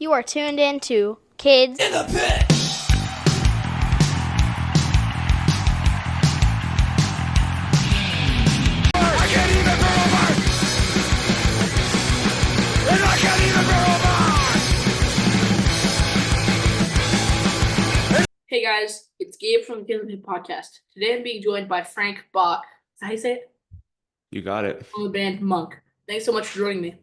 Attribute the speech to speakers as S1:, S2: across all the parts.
S1: You are tuned in to Kids
S2: In the pit! I can't even go over! And I can't even go over!
S3: Hey guys, it's Gabe from the Kids and Hip Podcast. Today I'm being joined by Frank Bach. Is that how you say it?
S4: You got it.
S3: From the band Monk. Thanks so much for joining me.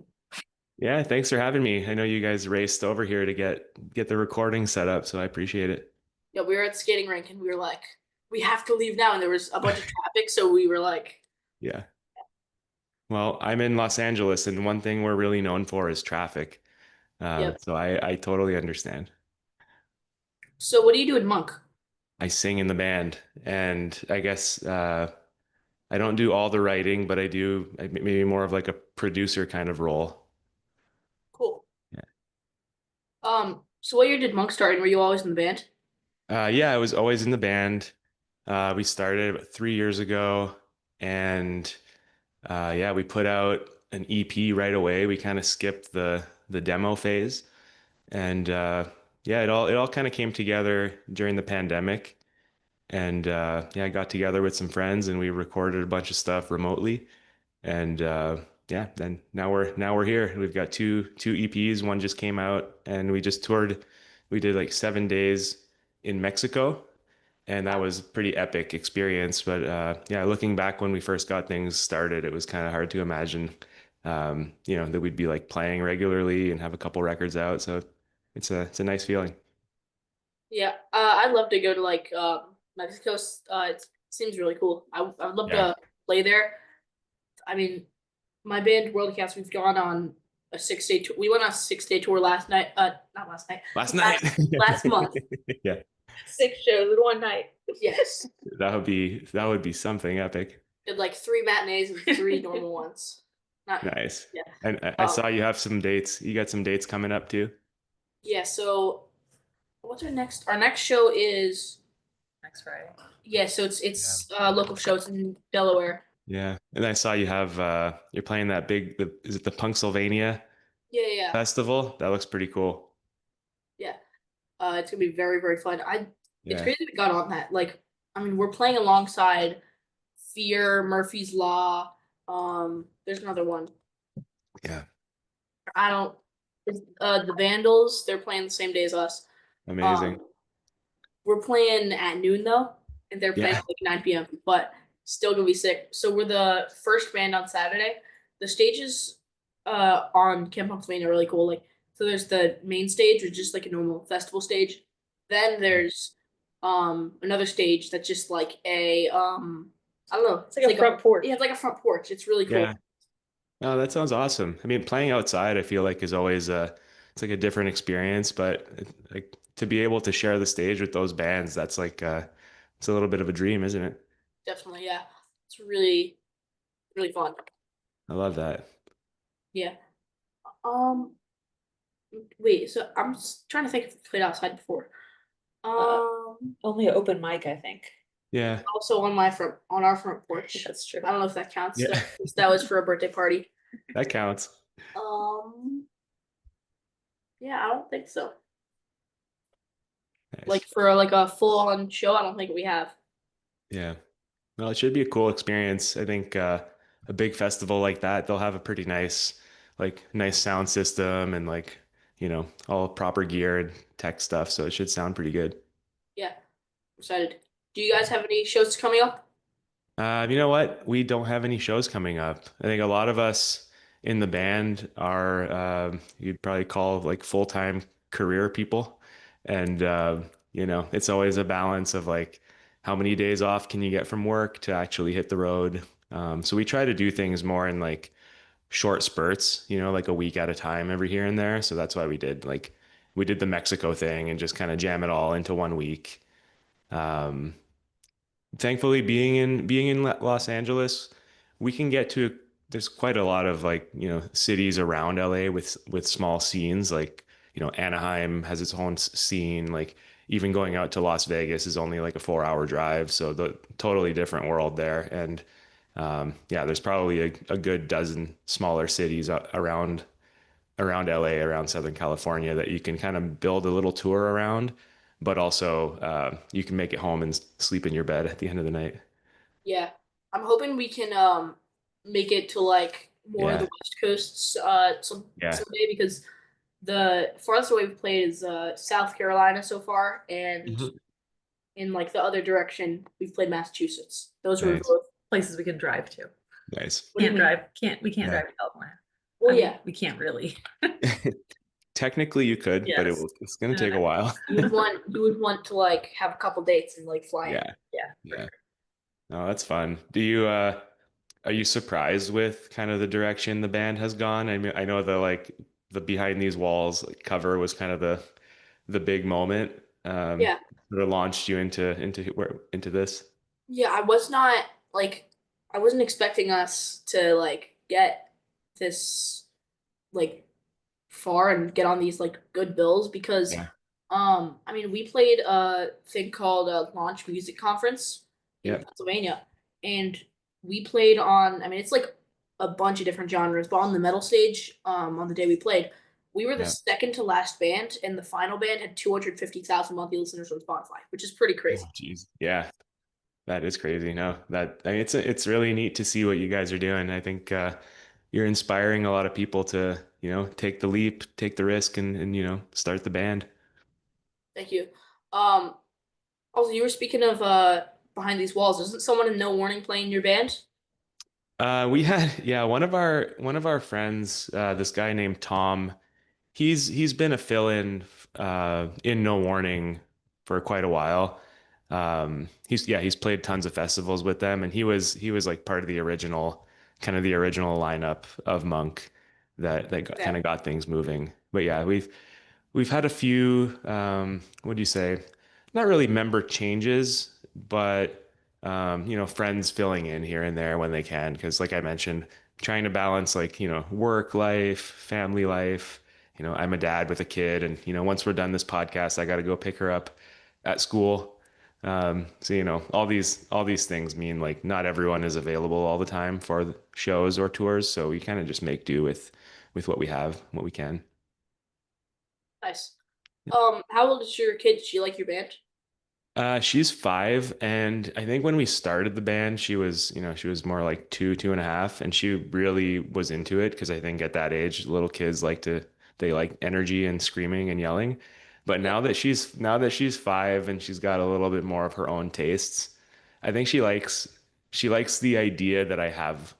S4: Yeah, thanks for having me. I know you guys raced over here to get the recording set up, so I appreciate it.
S3: Yeah, we were at the skating rink and we were like, we have to leave now, and there was a bunch of traffic, so we were like,
S4: Yeah. Well, I'm in Los Angeles, and one thing we're really known for is traffic.
S3: yep.
S4: So I totally understand.
S3: So what do you do in Monk?
S4: I sing in the band, and I guess I don't do all the writing, but I do maybe more of like a producer kind of role.
S3: Cool.
S4: Yeah.
S3: So what year did Monk start, and were you always in the band?
S4: Yeah, I was always in the band. We started about 3 years ago, and yeah, we put out an EP right away. We kind of skipped the demo phase, and yeah, it all kind of came together during the pandemic. And yeah, I got together with some friends and we recorded a bunch of stuff remotely. And yeah, then now we're here. We've got two EPs. One just came out, and we just toured. We did like 7 days in Mexico, and that was a pretty epic experience. But yeah, looking back when we first got things started, it was kind of hard to imagine, that we'd be like playing regularly and have a couple records out. So it's a nice feeling.
S3: Yeah, I'd love to go to like Mexico. It seems really cool. I'd love
S4: Yeah.
S3: to play there. I mean, my band Worldcast, we've gone on a 6 day tour. We went on a 6 day tour last night. Not last night.
S4: Last night.
S3: Last month.
S4: Yeah,
S3: 6 shows in one night. Yes.
S4: that would be something epic.
S3: Did like 3 matinees and 3 normal ones. Not
S4: Nice.
S3: yeah.
S4: And I saw you have some dates. You got some dates coming up too.
S3: Yeah. So what's our next? Our next show is
S5: next Friday.
S3: yeah. So it's local shows in Delaware.
S4: Yeah. And I saw you have you're playing that is it the Punksylvania
S3: Yeah.
S4: festival? That looks pretty cool.
S3: Yeah. It's gonna be very very fun. It's
S4: Yeah.
S3: crazy we got on that. Like, I mean, we're playing alongside Fear, Murphy's Law. There's another one.
S4: Yeah.
S3: I don't. The Vandals. They're playing the same day as us.
S4: Amazing.
S3: We're playing at noon though, and they're playing
S4: Yeah.
S3: at like 9 p.m. But still gonna be sick. So we're the first band on Saturday. The stages on Camp Pennsylvania are really cool. Like, so there's the main stage, which is just like a normal festival stage. Then there's another stage that's just like a I don't know.
S5: It's like a front porch.
S3: Yeah, it's like a front porch. It's really cool.
S4: Yeah. Oh, that sounds awesome. I mean, playing outside, I feel like is always it's like a different experience, but like to be able to share the stage with those bands, that's like it's a little bit of a dream, isn't it?
S3: Definitely, yeah. It's really really fun.
S4: I love that.
S3: Yeah. Um. Wait. So I'm trying to think if we played outside before.
S5: Only an open mic, I think.
S4: Yeah.
S3: Also on our front porch.
S5: That's true.
S3: I don't know if that counts.
S4: Yeah.
S3: That was for a birthday party.
S4: That counts.
S3: Um. Yeah, I don't think so.
S4: Nice.
S3: Like for like a full on show, I don't think we have.
S4: Yeah. Well, it should be a cool experience. I think a big festival like that, they'll have a pretty nice sound system and like, all proper gear and tech stuff. So it should sound pretty good.
S3: Yeah, I'm excited. Do you guys have any shows coming up?
S4: You know what? We don't have any shows coming up. I think a lot of us in the band are, you'd probably call like full-time career people. And, it's always a balance of like, how many days off can you get from work to actually hit the road? So we try to do things more in like short spurts, like a week at a time every here and there. So that's why we did the Mexico thing and just kind of jam it all into one week. Um, Thankfully being in Los Angeles, we can get to there's quite a lot of like, cities around LA with small scenes like, Anaheim has its own scene, like even going out to Las Vegas is only like a 4 hour drive. So the totally different world there. And yeah, there's probably a good dozen smaller cities around around LA, around Southern California that you can kind of build a little tour around, but also you can make it home and sleep in your bed at the end of the night.
S3: Yeah. I'm hoping we can make it to like more of the
S4: Yeah,
S3: West Coasts
S4: yeah.
S3: someday because the farthest away we've played is South Carolina so far, and
S4: Mhm.
S3: in like the other direction we've played Massachusetts. Those were
S4: Nice,
S3: both.
S5: Places we can drive to.
S4: nice.
S3: What do you mean?
S5: We can't
S4: Yeah.
S5: drive to California.
S3: Well,
S5: I mean,
S3: yeah,
S5: we can't really.
S4: Technically, you could, but
S5: Yes.
S4: it's going to take a while.
S3: you would want to like have a couple dates and like fly in.
S4: Yeah,
S5: Yeah, for
S4: yeah.
S5: sure.
S4: No, that's fun. Do you are you surprised with kind of the direction the band has gone? I mean, I know the like the Behind These Walls like, cover was kind of the big moment
S3: Yeah,
S4: that launched you into this.
S3: yeah. I was not like I wasn't expecting us to like get this like far and get on these like good bills because
S4: Yeah.
S3: I mean we played a thing called a launch music conference in
S4: Yeah.
S3: Pennsylvania, and we played on, I mean it's like a bunch of different genres, but on the metal stage on the day we played we were the
S4: Yeah.
S3: second to last band, and the final band had 250,000 monthly listeners on Spotify, which is pretty
S4: Oh,
S3: crazy.
S4: geez. Yeah. That is crazy. No, that I mean, it's really neat to see what you guys are doing. I think you're inspiring a lot of people to, take the leap, take the risk, and start the band.
S3: Thank you. um Also, you were speaking of behind these walls. Isn't someone in No Warning playing your band?
S4: We had yeah one of our friends, this guy named Tom. He's been a fill-in in No Warning for quite a while. He's played tons of festivals with them, and he was like part of the original lineup of Monk that
S3: Okay.
S4: kind of got things moving. But yeah, we've had a few what do you say? Not really member changes, but friends filling in here and there when they can. Because like I mentioned, trying to balance like, work life, family life. I'm a dad with a kid, and once we're done this podcast, I got to go pick her up at school. So all these things mean like not everyone is available all the time for the shows or tours. So we kind of just make do with what we have, what we can.
S3: Nice. How old is your kid? Does she like your band?
S4: She's 5, and I think when we started the band, she was more like 2.5, and she really was into it because I think at that age, little kids they like energy and screaming and yelling. But
S3: Yeah.
S4: now that she's 5 and she's got a little bit more of her own tastes, I think she likes the idea that I have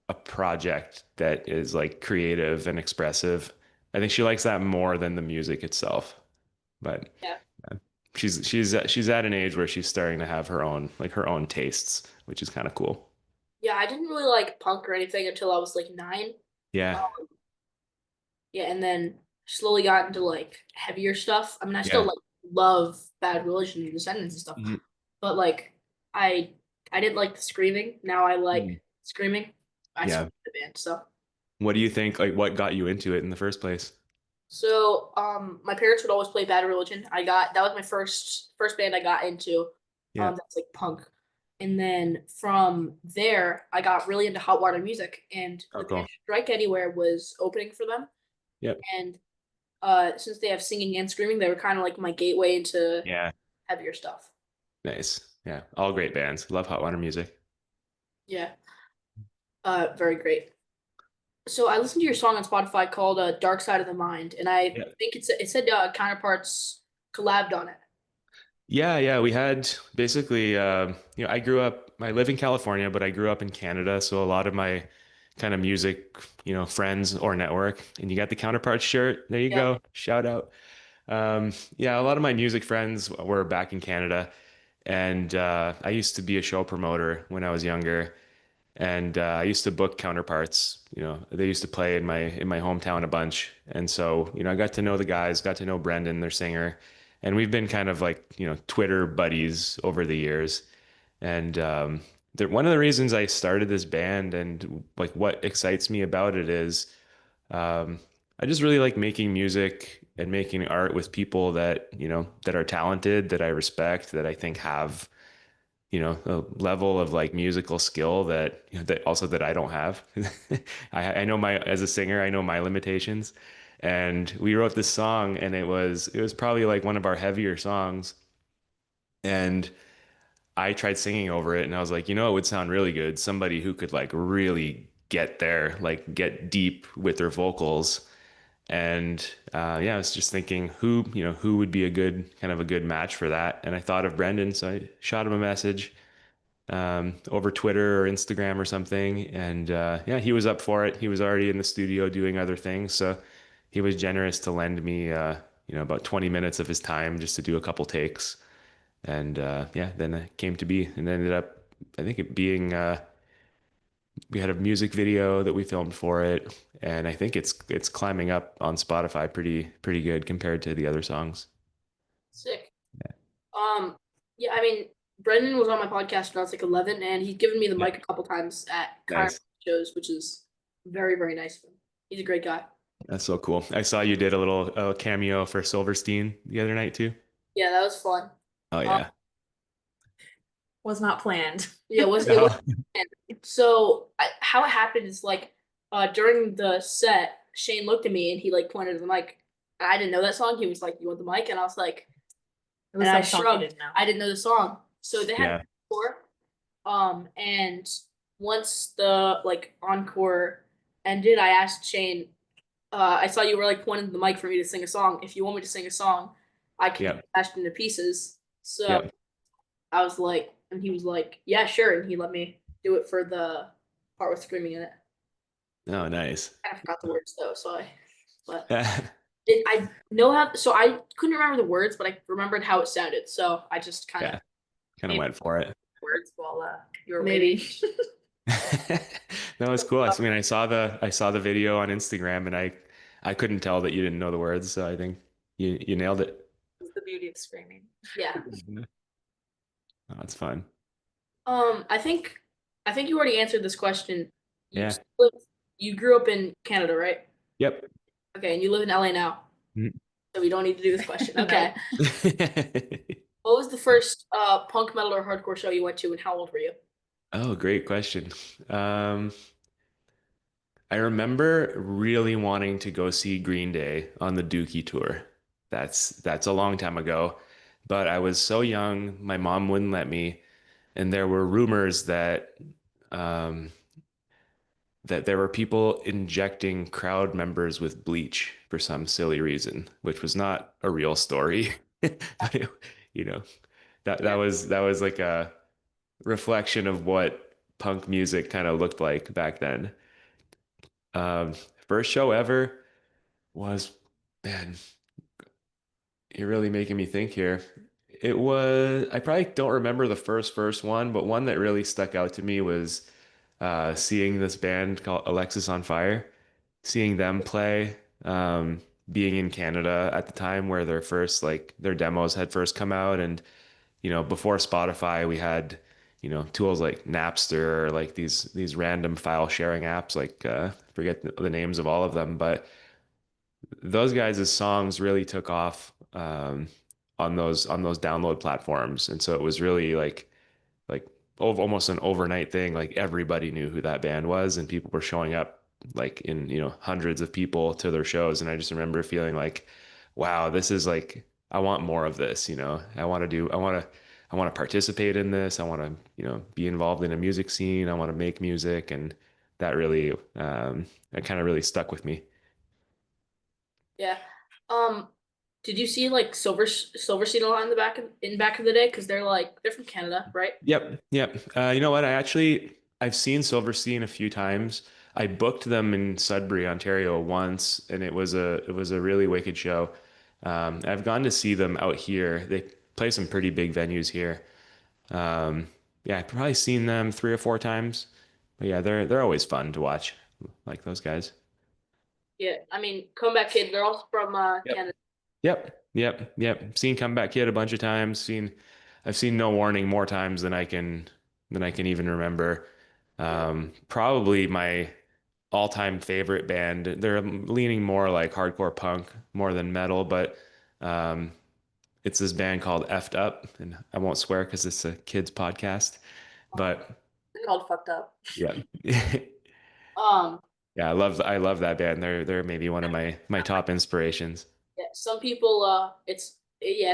S4: a project that is like creative and expressive. I think she likes that more than the music itself. But
S3: Yeah.
S4: she's at an age where she's starting to have her own tastes, which is kind of cool.
S3: Yeah, I didn't really like punk or anything until I was like 9.
S4: Yeah,
S3: Um, yeah, and then slowly got into like heavier stuff. I mean, I still
S4: yeah,
S3: like love Bad Religion and Descendants and stuff,
S4: mhm,
S3: but like I I didn't like the screaming. Now I like
S4: mhm.
S3: screaming. I
S4: Yeah.
S3: switched the band.
S4: What do you think? Like, what got you into it in the first place?
S3: My parents would always play Bad Religion. That was my first band I got into.
S4: Yeah.
S3: That's like punk. And then from there, I got really into hot water music, and
S4: Oh,
S3: the band
S4: cool.
S3: Strike Anywhere was opening for them.
S4: Yep.
S3: And since they have singing and screaming, they were kind of like my gateway into
S4: Yeah.
S3: heavier stuff.
S4: Nice. Yeah. All great bands. Love hot water music.
S3: Yeah, very great. So I listened to your song on Spotify called "Dark Side of the Mind," and I
S4: Yeah.
S3: think it said Counterparts collabed on it.
S4: Yeah, yeah. We had basically, I live in California, but I grew up in Canada. So a lot of my kind of music, friends or network, and you got the Counterparts shirt. There you
S3: Yeah.
S4: go. Shout out. Yeah, a lot of my music friends were back in Canada, and I used to be a show promoter when I was younger, and I used to book Counterparts. They used to play in my hometown a bunch, and so I got to know the guys, got to know Brendan, their singer, and we've been kind of like Twitter buddies over the years. And one of the reasons I started this band and like what excites me about it is um, I just really like making music and making art with people that that are talented, that I respect, that I think have a level of like musical skill that that also that I don't have. I know my as a singer, I know my limitations. And we wrote this song and it was probably like one of our heavier songs. And I tried singing over it and I was like, it would sound really good. Somebody who could like really get there, like get deep with their vocals. And yeah, I was just thinking who would be a good kind of a good match for that. And I thought of Brendan, so I shot him a message over Twitter or Instagram or something. And yeah, he was up for it. He was already in the studio doing other things. So he was generous to lend me, about 20 minutes of his time just to do a couple takes. And yeah, then it came to be and ended up, I think it being, we had a music video that we filmed for it. And I think it's climbing up on Spotify pretty good compared to the other songs.
S3: Sick. Um, yeah, I mean, Brendan was on my podcast when I was like 11, and he's given me the
S4: Yeah.
S3: mic a couple times at chiropractic
S4: Nice.
S3: shows, which is very, very nice of him. He's a great guy.
S4: That's so cool. I saw you did a little cameo for Silverstein the other night too.
S3: Yeah, that was fun.
S4: Oh
S3: Um,
S4: yeah.
S5: Was not planned.
S3: yeah, it was. So how it happened is like, during the set, Shane looked at me and he like pointed to the mic. And I didn't know that song. He was like, "You want the mic?" And I was like,
S5: It was
S3: and I
S5: some song you
S3: shrugged.
S5: didn't know.
S3: I didn't know the song. So they had
S4: Yeah.
S3: encore. And once the like encore ended, I asked Shane, I saw you were like pointing to the mic for me to sing a song. If you want me to sing a song, I can
S4: Yep.
S3: be mashed into pieces. So
S4: Yep.
S3: I was like, and he was like, yeah, sure. And he let me do it for the part with screaming in it.
S4: Oh, nice.
S3: I forgot the words though, so but
S4: Kind
S3: I know how, so I couldn't remember the words, but I remembered how it sounded. So I just kind of
S4: Yeah. of
S3: made
S4: went for it.
S5: Words while you were
S3: maybe.
S5: waiting.
S4: That was cool. I mean, I saw the video on Instagram and I couldn't tell that you didn't know the words, so I think you nailed it.
S5: It's the beauty of screaming.
S3: Yeah.
S4: Oh, that's fun.
S3: I think you already answered this question. You
S4: Yeah.
S3: live, you grew up in Canada, right?
S4: Yep.
S3: Okay, and you live in LA now.
S4: Mhm.
S3: So we don't need to do this question.
S5: No.
S3: Okay. What was the first punk metal or hardcore show you went to and how old were you?
S4: Oh, great question. Um, I remember really wanting to go see Green Day on the Dookie tour. That's a long time ago, but I was so young, my mom wouldn't let me, and there were rumors um, that there were people injecting crowd members with bleach for some silly reason, which was not a real story. But you know, that that
S3: Yeah.
S4: was that was like a reflection of what punk music kind of looked like back then. Um, First show ever was, man, you're really making me think here. It was, I probably don't remember the first one, but one that really stuck out to me was seeing this band called Alexis on Fire, seeing them play, being in Canada at the time where their demos had first come out. And, before Spotify, we had, tools like Napster or like these random file sharing apps, like, forget the names of all of them, but those guys' songs really took off on those download platforms, and so it was really like almost an overnight thing. Like everybody knew who that band was, and people were showing up like in hundreds of people to their shows. And I just remember feeling like, wow, this is like I want more of this. I want to participate in this. I want to be involved in a music scene. I want to make music, and that really it kind of really stuck with me.
S3: Yeah. Um, did you see like Silverstein a lot in the back of the day? Because they're from Canada, right?
S4: Yep, yep. You know what? I've seen Silverstein a few times. I booked them in Sudbury, Ontario once, and it was a really wicked show. I've gone to see them out here. They play some pretty big venues here. Um, yeah, I've probably seen them 3 or 4 times. But yeah, they're always fun to watch, like those guys.
S3: Yeah. I mean, Comeback Kid, they're also from
S4: Yep.
S3: Canada.
S4: Yep. Seen Comeback Kid a bunch of times. I've seen No Warning more times than I can even remember.
S3: Yeah.
S4: Probably my all-time favorite band. They're leaning more like hardcore punk more than metal, but um, It's this band called Effed Up, and I won't swear because it's a kids podcast, but
S5: It's called fucked up.
S4: yeah.
S3: Um,
S4: Yeah, I love that band. They're maybe one of my top inspirations.
S3: yeah, some people, it's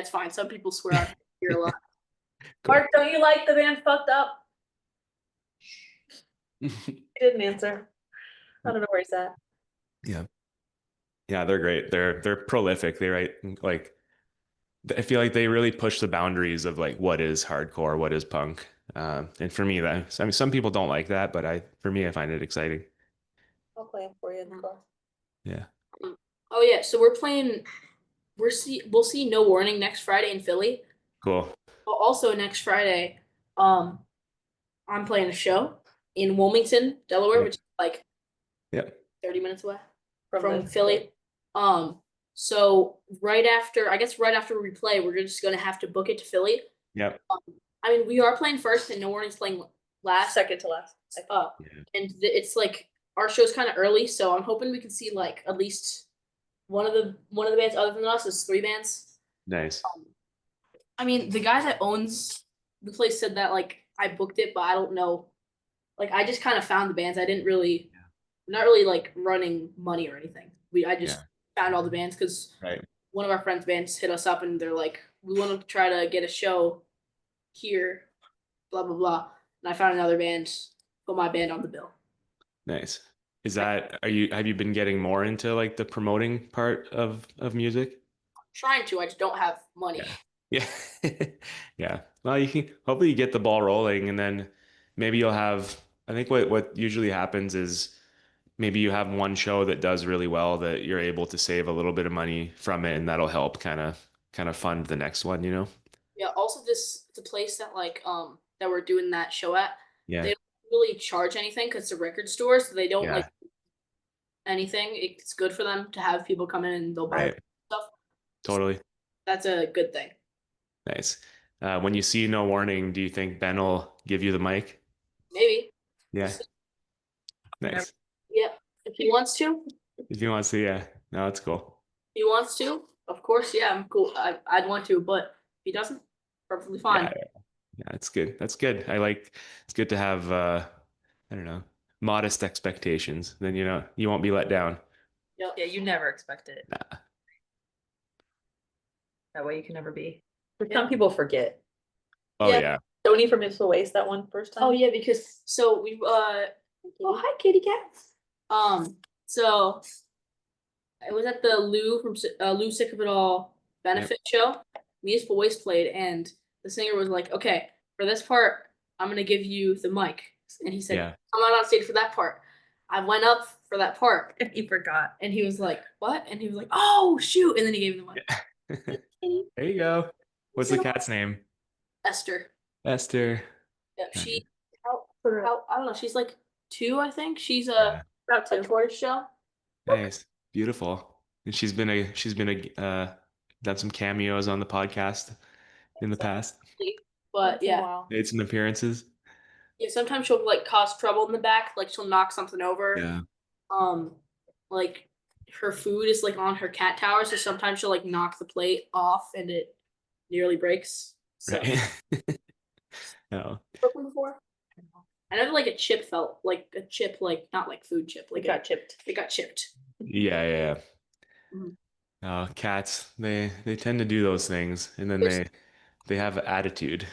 S3: fine. Some people swear out here a lot.
S4: Cool.
S5: Mark, don't you like the band Fucked Up? He didn't answer. I don't know where he's at.
S4: Yeah. Yeah, they're great. They're prolific. They write like I feel like they really push the boundaries of like what is hardcore, what is punk. And for me, I mean, some people don't like that, but for me, I find it exciting.
S5: I'll play him for you in the car.
S4: Yeah.
S3: Oh yeah, so we'll see No Warning next Friday in Philly.
S4: Cool.
S3: But also next Friday, um, I'm playing a show in Wilmington, Delaware,
S4: Yeah.
S3: which is like
S4: Yeah.
S3: 30 minutes away
S5: From
S3: from Philly. So right after we play, we're just gonna have to book it to Philly.
S4: Yep.
S3: I mean, we are playing first, and No Warning's playing last.
S5: second to last.
S4: Yeah.
S3: And it's like our show's kind of early, so I'm hoping we can see like at least one of the bands other than us. Is 3 bands.
S4: Nice.
S3: I mean, the guy that owns the place said that like I booked it, but I don't know. Like I just kind of found the bands. I didn't really, not really like running money or anything. I just found all the bands because
S4: Right.
S3: one of our friends' bands hit us up and they're like, we want to try to get a show here, blah blah blah. And I found another band, put my band on the bill.
S4: Nice. Have you been getting more into like the promoting part of music?
S3: Trying to, I just don't have money.
S4: Yeah. Yeah. Well, you can hopefully you get the ball rolling and then maybe you'll have I think what usually happens is maybe you have one show that does really well that you're able to save a little bit of money from it and that'll help kind of fund the next one, you know?
S3: Yeah. Also, the place that that we're doing that show at,
S4: Yeah.
S3: they don't really charge anything because it's a record store, so they don't
S4: Yeah.
S3: like anything. It's good for them to have people come in and they'll buy
S4: Right.
S3: stuff.
S4: Totally.
S3: That's a good thing.
S4: Nice. When you see No Warning, do you think Ben will give you the mic?
S3: Maybe.
S4: Yeah. Nice.
S3: Yeah. If he wants to,
S4: If he wants to, yeah. No, that's cool.
S3: of course, yeah, I'm cool. I'd want to, but if he doesn't, perfectly fine.
S4: Yeah, yeah, it's good. That's good. It's good to have I don't know, modest expectations. Then you won't be let down.
S3: Yep.
S5: Yeah, you never expect it.
S4: Nah.
S5: That way you can never be.
S3: Yeah.
S5: Some people forget.
S4: Oh
S3: Yeah.
S4: yeah.
S5: Tony from Missile Waste that one first time.
S3: Oh yeah, because so we oh hi kitty cat. So I was at the Lou from Lou Sick of It All benefit show. Municipal Waste played, and the singer was like, "Okay, for this part, I'm gonna give you the mic," and he said,
S4: Yeah.
S3: "I'm not on stage for that part." I went up for that part,
S5: He forgot.
S3: and he was like, "What?" And he was like, "Oh shoot!" And then he gave me the mic.
S4: There you go. What's the cat's name?
S3: Esther.
S4: Esther.
S3: Yeah,
S4: Nice.
S3: she how I don't know. She's like 2, I think. She's
S4: Yeah.
S3: about a tortoise shell.
S4: Nice. Beautiful. And done some cameos on the podcast in the past.
S3: But yeah,
S5: Wow.
S4: Made some appearances.
S3: yeah. Sometimes she'll like cause trouble in the back. Like she'll knock something over.
S4: Yeah.
S3: Like her food is like on her cat tower, so sometimes she'll like knock the plate off and it nearly breaks. So
S4: Right. No.
S3: broken before. I know that like a chip felt like a chip, like not like food chip, like
S5: It got chipped.
S3: it got chipped.
S4: Yeah, yeah.
S3: Mhm.
S4: Cats, they tend to do those things and then they have attitude.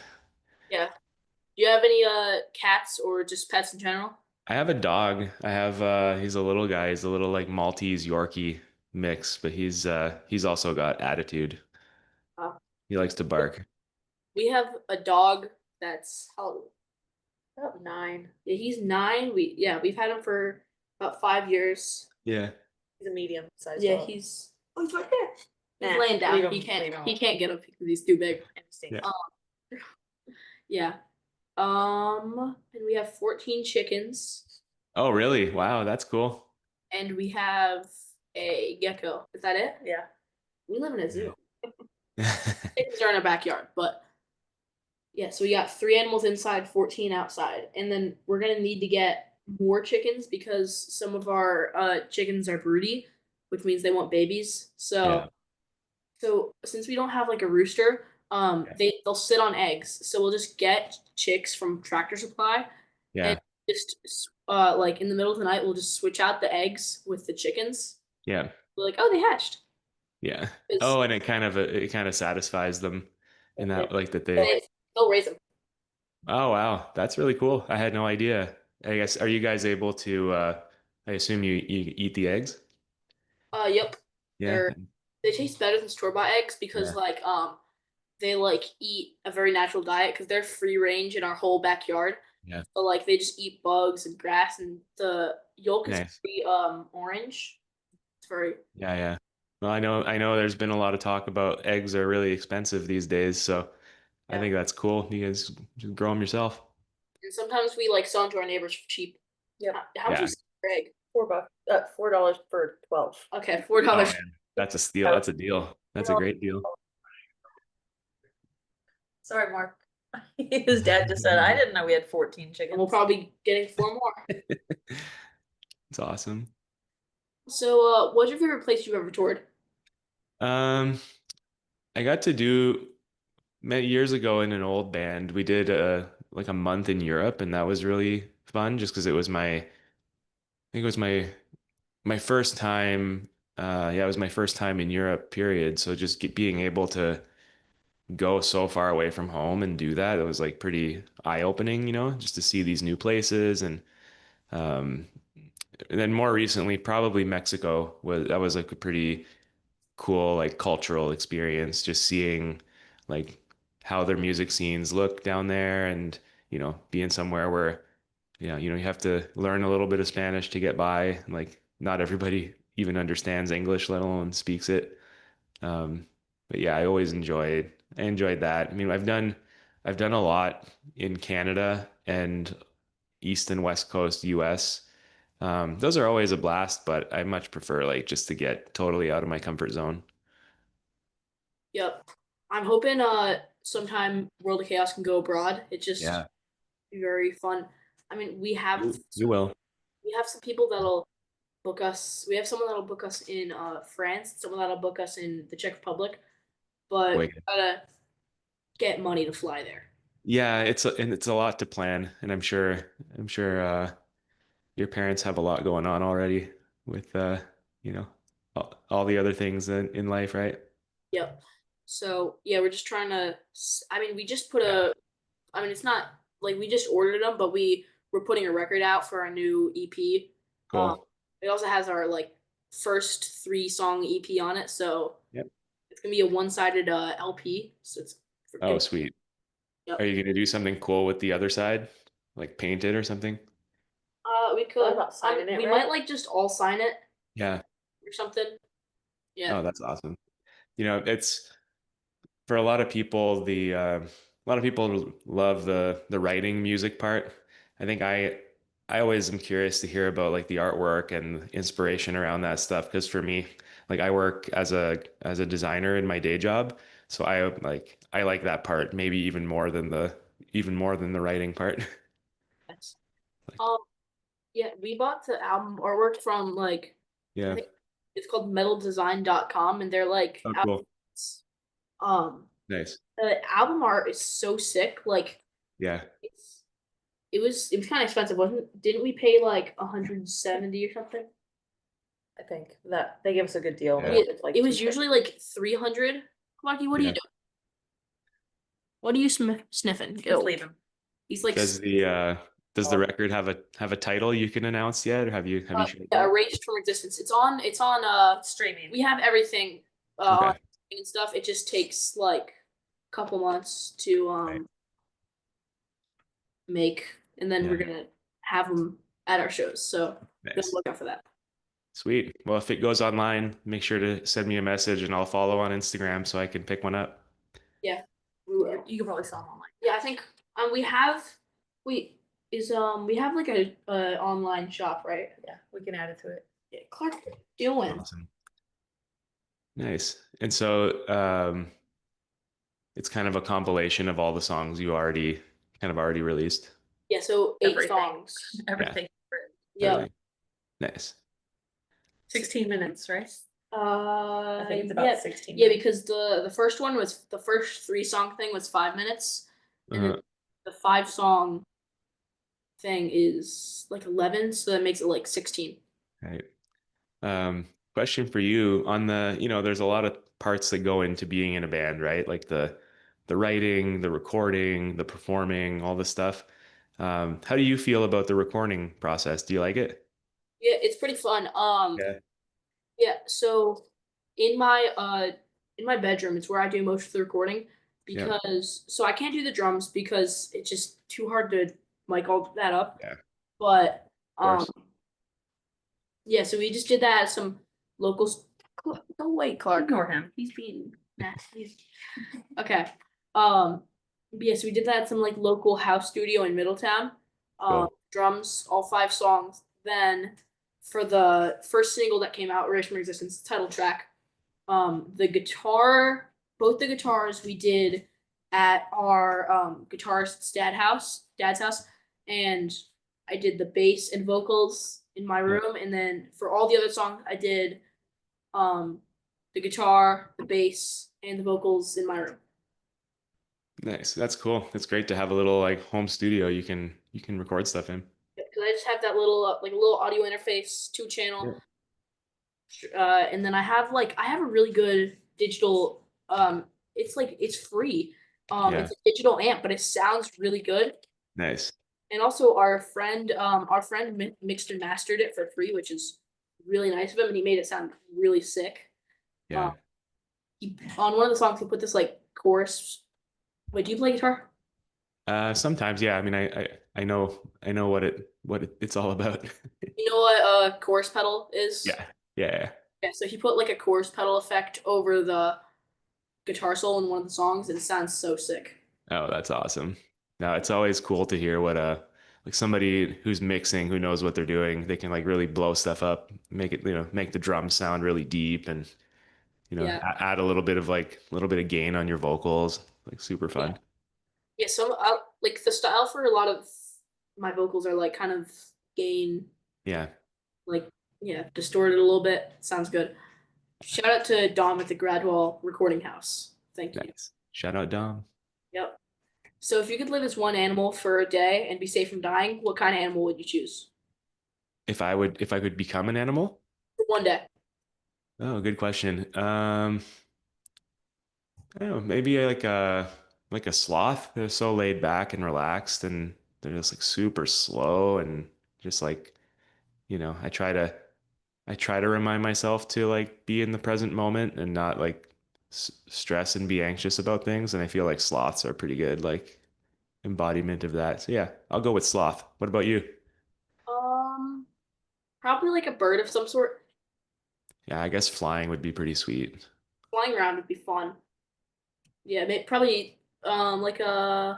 S3: Yeah. Do you have any cats or just pets in general?
S4: I have a dog. I have he's a little guy. He's a little like Maltese Yorkie mix, but he's also got attitude.
S3: Uh,
S4: He likes to bark.
S3: we have a dog that's about 9. Yeah, he's 9. We've had him for about 5 years.
S4: Yeah.
S5: He's a medium sized
S3: Yeah,
S5: dog.
S3: he's right there. He's
S5: Nah,
S3: laying down.
S5: leave him,
S3: He
S5: leave
S3: can't
S5: him.
S3: get up because he's too big.
S4: Yeah.
S3: Yeah. And we have 14 chickens,
S4: Oh, really? Wow, that's cool.
S3: and we have a gecko. Is that it?
S5: Yeah.
S3: We live in a zoo. Chickens are in our backyard, but yeah, so we got 3 animals inside, 14 outside, and then we're gonna need to get more chickens because some of our chickens are broody, which means they want babies. So
S4: Yeah.
S3: So since we don't have like a rooster, they'll sit on eggs. So we'll just get chicks from Tractor Supply and
S4: Yeah.
S3: just like in the middle of the night we'll just switch out the eggs with the chickens.
S4: Yeah.
S3: We're like, oh, they hatched.
S4: Yeah.
S3: It's,
S4: Oh, and it kind of satisfies them in that like that they.
S3: they'll raise them.
S4: Oh wow, that's really cool. I had no idea. I guess are you guys able to I assume you eat the eggs?
S3: Yep.
S4: Yeah.
S3: They taste better than store-bought eggs because
S4: Yeah.
S3: like they like eat a very natural diet because they're free range in our whole backyard.
S4: Yeah.
S3: So like they just eat bugs and grass and the yolk is
S4: Nice.
S3: very orange. It's very
S4: Yeah, yeah. Well, I know there's been a lot of talk about eggs are really expensive these days, so I
S3: yeah.
S4: think that's cool. You guys just grow them yourself.
S3: And sometimes we like sell them to our neighbors for cheap.
S5: Yep.
S3: How much
S4: Yeah.
S3: is per egg?
S5: $4, $4 for 12.
S3: Okay, $4.
S4: Oh man, that's a steal. That's a deal. That's a great deal.
S5: Sorry, Mark. His dad just said, I didn't know we had 14
S3: And
S5: chickens.
S3: we'll probably be getting 4 more.
S4: It's awesome.
S3: So what's your favorite place you've ever toured?
S4: Um, I got to do many years ago in an old band. We did like a month in Europe, and that was really fun just because I think it was my first time. Yeah, it was my first time in Europe, period. So just being able to go so far away from home and do that, it was like pretty eye-opening, just to see these new places um, and then more recently, probably Mexico was like a pretty cool like cultural experience, just seeing like how their music scenes look down there and being somewhere where you have to learn a little bit of Spanish to get by. Like not everybody even understands English, let alone speaks it. Um, but yeah, I enjoyed that. I mean, I've done a lot in Canada and East and West Coast US. Those are always a blast, but I much prefer like just to get totally out of my comfort zone.
S3: Yep. I'm hoping sometime World of Chaos can go abroad. It just
S4: Yeah,
S3: be very fun. I mean,
S4: you will.
S3: we have some people that'll book us. We have someone that'll book us in France, someone that'll book us in the Czech Republic, but we
S4: Wait.
S3: gotta get money to fly there.
S4: Yeah, it's a lot to plan, and I'm sure your parents have a lot going on already with you know all the other things in life, right?
S3: Yep. So yeah, we're just trying to. I mean, we just put
S4: Yeah.
S3: a. I mean, it's not like we just ordered them, but we're putting a record out for our new EP. Um,
S4: Cool.
S3: it also has our like first 3-song EP on it, so
S4: Yep.
S3: it's gonna be a one-sided LP. So it's
S4: Oh, sweet. Are
S3: yep.
S4: you gonna do something cool with the other side? Like paint it or something?
S3: We
S5: Thought
S3: could.
S5: about signing it,
S3: We
S5: right?
S3: might like just all sign it
S4: Yeah.
S3: or something. Yeah.
S4: Oh, that's awesome. It's for a lot of people love the writing music part. I think I always am curious to hear about like the artwork and inspiration around that stuff because for me, like I work as a designer in my day job, so I like that part maybe even more than the writing part.
S3: Yes.
S4: Like,
S3: Um. Yeah, we bought the album artwork from like I
S4: yeah.
S3: think it's called metaldesign.com and they're like
S4: Oh, cool.
S3: um
S4: Nice.
S3: the album art is so sick. Like
S4: Yeah.
S3: it's it was kind of expensive, wasn't? Didn't we pay like 170 or something?
S5: I think that they gave us a good deal.
S4: Yeah.
S3: It was usually like 300. Lucky, what are you
S4: Yeah.
S3: doing? What are you sniffing?
S5: Just leave him.
S3: He's like
S4: Does the record have a title you can announce yet, or have you shared
S3: yeah,
S4: that?
S3: erased from existence. It's on
S5: Streaming.
S3: we have everything on
S4: Okay.
S3: and stuff. It just takes like a couple months to
S4: Right.
S3: make, and then
S4: Yeah.
S3: we're gonna have them at our shows. So just
S4: Nice.
S3: look out for that.
S4: Sweet. Well, if it goes online, make sure to send me a message and I'll follow on Instagram so I can pick one up.
S3: Yeah,
S5: You can probably sell them online.
S3: yeah. I think we we have like a online shop, right?
S5: Yeah, we can add it to it.
S3: Yeah, Clark, what are you doing?
S4: Awesome. Nice. And so it's kind of a compilation of all the songs you already released.
S3: Yeah, so 8
S5: Everything.
S3: songs.
S5: Everything.
S3: Yeah,
S4: Everything. Nice.
S5: 16 minutes, right? I think it's about
S3: Yeah,
S5: 16
S3: yeah,
S5: minutes.
S3: because the first one was the first 3 song thing was 5 minutes, and then
S4: Uh,
S3: the 5 song thing is like 11, so that makes it like 16.
S4: right. Question for you on there's a lot of parts that go into being in a band, right? Like the writing, the recording, the performing, all this stuff. How do you feel about the recording process? Do you like it?
S3: Yeah, it's pretty fun.
S4: Yeah.
S3: Yeah, so in my uh in my bedroom, it's where I do most of the recording
S4: Yeah.
S3: because so I can't do the drums because it's just too hard to mic all that up.
S4: Yeah. Of
S3: But um
S4: course.
S3: yeah, so we just did that at some locals. Go away, Clark.
S5: Ignore him.
S3: He's being nasty. Okay. Um yeah, so we did that at some like local house studio in Middletown.
S4: Cool.
S3: Drums, all 5 songs. Then for the first single that came out, Erase from Existence, title track, the guitar, both the guitars we did at our guitarist's dad's house, and I did the bass and vocals in my
S4: Yeah.
S3: room, and then for all the other songs I did um the guitar, the bass, and the vocals in my room.
S4: Nice. That's cool. It's great to have a little like home studio you can record stuff in.
S3: Because I just have that little like a little audio interface, 2 channel,
S4: Yeah.
S3: and then I have a really good digital it's like it's free.
S4: Yeah.
S3: It's a digital amp, but it sounds really good.
S4: Nice.
S3: And also our friend mixed and mastered it for free, which is really nice of him, and he made it sound really sick. Um,
S4: Yeah.
S3: he on one of the songs he put this like chorus. Wait, do you play guitar?
S4: Sometimes, yeah. I mean, I know it's all about.
S3: You know what a chorus pedal is?
S4: Yeah. Yeah.
S3: Yeah, so he put like a chorus pedal effect over the guitar solo in one of the songs, and it sounds so sick.
S4: Oh, that's awesome. No, it's always cool to hear what like somebody who's mixing who knows what they're doing. They can like really blow stuff up, make it, make the drums sound really deep and
S3: Yeah,
S4: add a little bit of a little bit of gain on your vocals. Like super
S3: yeah,
S4: fun.
S3: yeah. So like the style for a lot of my vocals are like kind of gain,
S4: Yeah.
S3: like yeah, distorted a little bit. Sounds good. Shout out to Dom at the Gradwell Recording House. Thank you.
S4: Nice. Shout out Dom.
S3: Yep. So if you could live as one animal for a day and be safe from dying, what kind of animal would you choose
S4: If I could become an animal?
S3: for one day?
S4: Oh, good question. I don't know, maybe like a sloth. They're so laid back and relaxed and they're just like super slow and just like, I try to remind myself to like be in the present moment and not like stress and be anxious about things. And I feel like sloths are pretty good, like embodiment of that. So yeah, I'll go with sloth. What about you?
S3: Um, Probably like a bird of some sort.
S4: Yeah, I guess flying would be pretty sweet.
S3: Flying around would be fun. Yeah, probably like an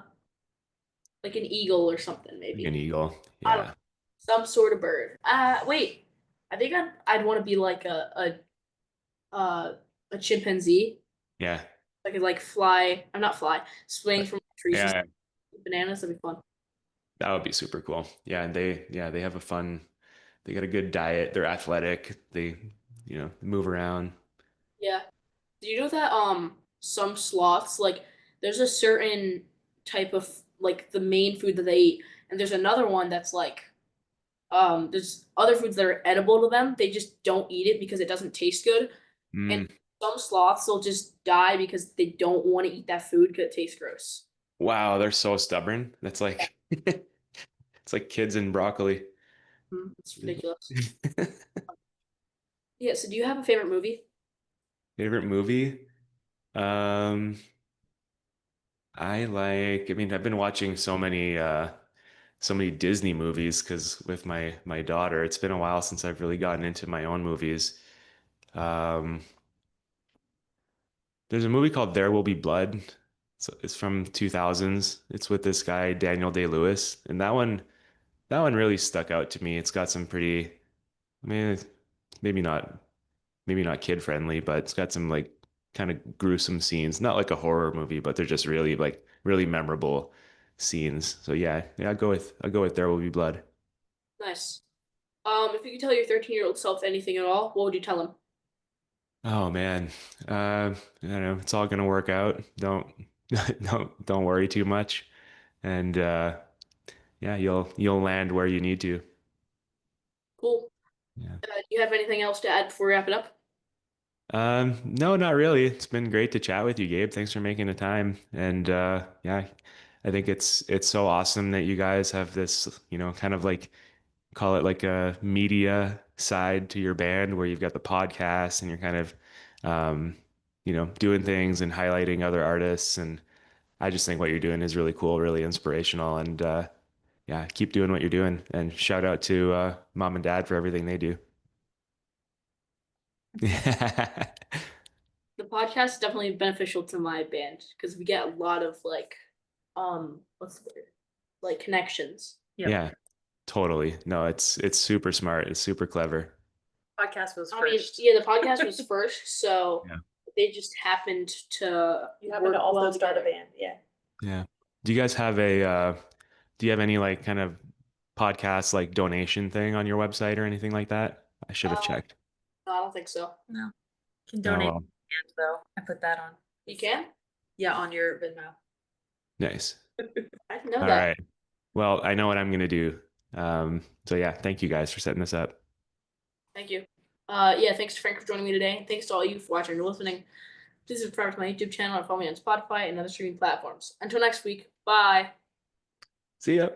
S3: eagle or something
S4: Like an
S3: maybe.
S4: eagle.
S3: I don't know,
S4: Yeah.
S3: some sort of bird. Wait, I think I'd want to be like a chimpanzee.
S4: Yeah.
S3: I could like fly. I'm not fly. Swing from trees and
S4: Yeah.
S3: bananas. That'd be fun.
S4: That would be super cool. Yeah, and they have a fun, they got a good diet. They're athletic. They, move around.
S3: Yeah. Do you know that some sloths like there's a certain type of like the main food that they eat, and there's another one that's like there's other foods that are edible to them. They just don't eat it because it doesn't taste good. And
S4: Mm,
S3: some sloths will just die because they don't want to eat that food because it tastes gross.
S4: wow, they're so stubborn. That's like it's like kids in broccoli.
S3: It's ridiculous. Yeah, so do you have a favorite movie?
S4: Favorite movie? Um, I mean, I've been watching so many Disney movies because with my daughter, it's been a while since I've really gotten into my own movies. Um, there's a movie called There Will Be Blood. It's from 2000s. It's with this guy Daniel Day-Lewis, and that one really stuck out to me. It's got some pretty, I mean, maybe not maybe not kid friendly, but it's got some like kind of gruesome scenes. Not like a horror movie, but they're just really like really memorable scenes. So yeah, I'll go with There Will Be Blood.
S3: Nice. If you could tell your 13-year-old self anything at all, what would you tell him?
S4: Oh man. I don't know. It's all gonna work out. Don't don't worry too much. And yeah, you'll land where you need to.
S3: Cool.
S4: Yeah.
S3: Do you have anything else to add before we wrap it up?
S4: No, not really. It's been great to chat with you, Gabe. Thanks for making the time. And yeah, I think it's so awesome that you guys have this, kind of like call it like a media side to your band where you've got the podcast and you're kind of um, doing things and highlighting other artists. And I just think what you're doing is really cool, really inspirational. And yeah, keep doing what you're doing. And shout out to mom and dad for everything they do. Yeah.
S3: The podcast is definitely beneficial to my band because we get a lot of like, what's the word? Like connections.
S5: Yep.
S4: Yeah, totally. No, it's super smart. It's super clever.
S5: Podcast was
S3: I mean,
S5: first.
S3: yeah, the podcast was first, so
S4: Yeah.
S3: they just happened to
S5: You happen
S3: work
S5: to also
S3: well
S5: start a
S3: together.
S5: band, yeah.
S4: Yeah. Do you guys have a do you have any like kind of podcast like donation thing on your website or anything like that? I should have
S3: Uh,
S4: checked.
S3: no, I don't think so.
S5: No. Can
S4: Oh,
S5: donate
S4: well,
S5: band though. I put that on.
S3: You can?
S5: Yeah, on your Venmo.
S4: nice.
S3: I didn't know
S4: All
S3: that.
S4: right. Well, I know what I'm gonna do. So yeah, thank you guys for setting this up.
S3: Thank you. Yeah, thanks to Frank for joining me today. Thanks to all you for watching and listening. Please subscribe to my YouTube channel and follow me on Spotify and other streaming platforms. Until next week, bye.
S4: See ya.